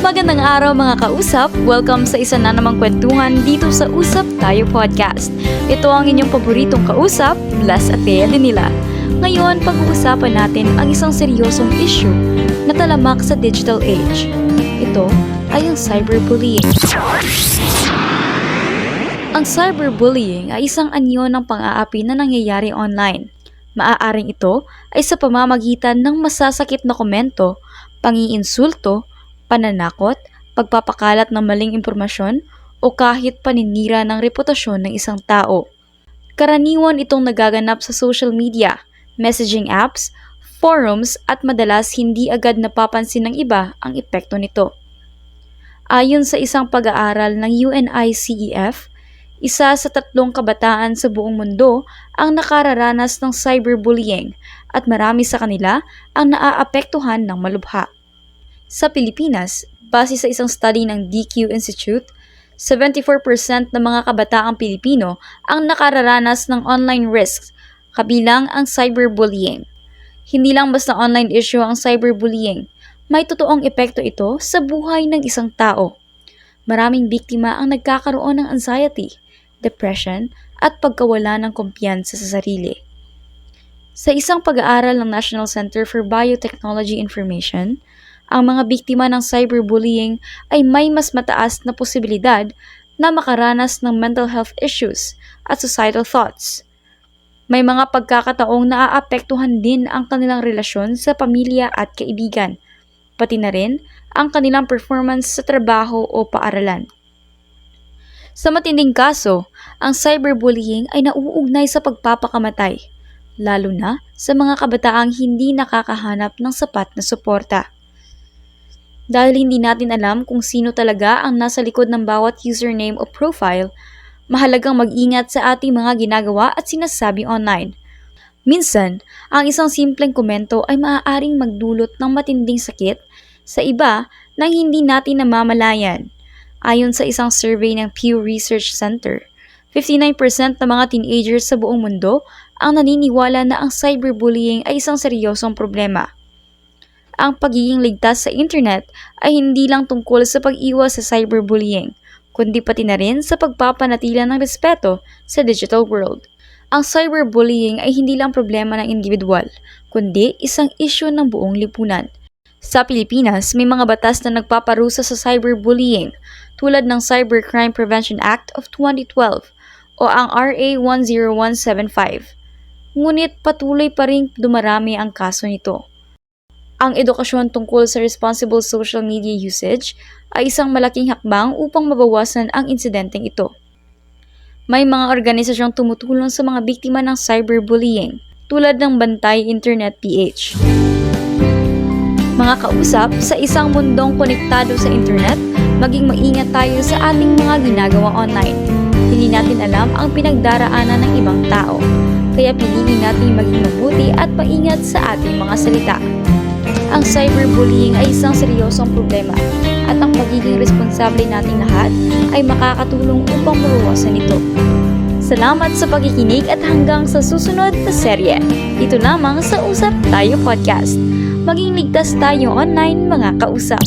Magandang araw mga kausap! Welcome sa isa na namang kwentuhan dito sa Usap Tayo Podcast. Ito ang inyong paboritong kausap, Blas Atea Dinila. Ngayon, pag-uusapan natin ang isang seryosong issue na talamak sa digital age. Ito ay ang cyberbullying. Ang cyberbullying ay isang anyo ng pang-aapi na nangyayari online. Maaaring ito ay sa pamamagitan ng masasakit na komento, pangiinsulto, pananakot, pagpapakalat ng maling impormasyon, o kahit paninira ng reputasyon ng isang tao. Karaniwan itong nagaganap sa social media, messaging apps, forums at madalas hindi agad napapansin ng iba ang epekto nito. Ayon sa isang pag-aaral ng UNICEF, isa sa 3 kabataan sa buong mundo ang nakararanas ng cyberbullying at marami sa kanila ang naaapektuhan ng malubha. Sa Pilipinas, base sa isang study ng DQ Institute, 74% ng mga kabataang Pilipino ang nakararanas ng online risks, kabilang ang cyberbullying. Hindi lang basta online issue ang cyberbullying, may totoong epekto ito sa buhay ng isang tao. Maraming biktima ang nagkakaroon ng anxiety, depression, at pagkawala ng kumpiyansa sa sarili. Sa isang pag-aaral ng National Center for Biotechnology Information, ang mga biktima ng cyberbullying ay may mas mataas na posibilidad na makaranas ng mental health issues at suicidal thoughts. May mga pagkakataong naaapektuhan din ang kanilang relasyon sa pamilya at kaibigan, pati na rin ang kanilang performance sa trabaho o paaralan. Sa matinding kaso, ang cyberbullying ay nauugnay sa pagpapakamatay, lalo na sa mga kabataang hindi nakakahanap ng sapat na suporta. Dahil hindi natin alam kung sino talaga ang nasa likod ng bawat username o profile, mahalagang mag-ingat sa ating mga ginagawa at sinasabi online. Minsan, ang isang simpleng komento ay maaaring magdulot ng matinding sakit sa iba nang hindi natin namamalayan. Ayon sa isang survey ng Pew Research Center, 59% ng mga teenagers sa buong mundo ang naniniwala na ang cyberbullying ay isang seryosong problema. Ang pagiging ligtas sa internet ay hindi lang tungkol sa pag-iwas sa cyberbullying, kundi pati na rin sa pagpapanatila ng respeto sa digital world. Ang cyberbullying ay hindi lang problema ng individual, kundi isang isyu ng buong lipunan. Sa Pilipinas, may mga batas na nagpaparusa sa cyberbullying tulad ng Cybercrime Prevention Act of 2012 o ang RA 10175. Ngunit patuloy pa rin dumarami ang kaso nito. Ang edukasyon tungkol sa responsible social media usage ay isang malaking hakbang upang mabawasan ang insidenteng ito. May mga organisasyong tumutulong sa mga biktima ng cyberbullying tulad ng Bantay Internet PH. Mga kausap, sa isang mundong konektado sa internet, maging maingat tayo sa ating mga ginagawa online. Hindi natin alam ang pinagdaraanan ng ibang tao, kaya piliin natin maging mabuti at maingat sa ating mga salita. Ang cyberbullying ay isang seryosong problema at ang pagiging responsable nating lahat ay makakatulong upang mabawasan ito. Salamat sa pakikinig at hanggang sa susunod na serye. Dito lamang sa Usap Tayo Podcast. Maging ligtas tayo online mga kausap.